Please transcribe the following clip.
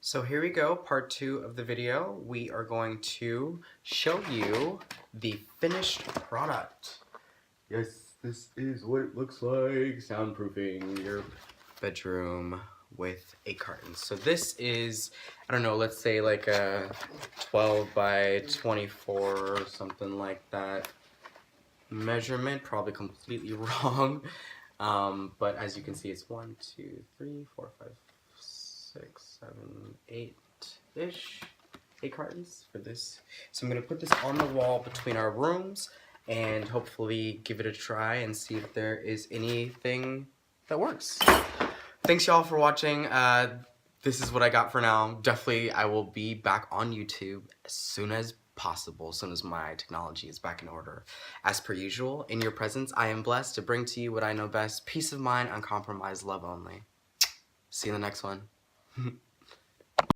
So here we go, part 2 of the video. We are going to show you the finished product. Yes, this is what it looks like, soundproofing your bedroom with a carton. So this is, I don't know, let's say like a 12 by 24 or something like that measurement, probably completely wrong. But as you can see, it's 1, 2, 3, 4, 5, 6, 7, 8-ish. 8 cartons for this. So I'm going to put this on the wall between our rooms and hopefully give it a try and see if there is anything that works. Thanks y'all for watching. This is what I got for now. Definitely I will be back on YouTube as soon as possible, as soon as my technology is back in order. As per usual, in your presence, I am blessed to bring to you what I know best, peace of mind, uncompromised love only. See you in the next one.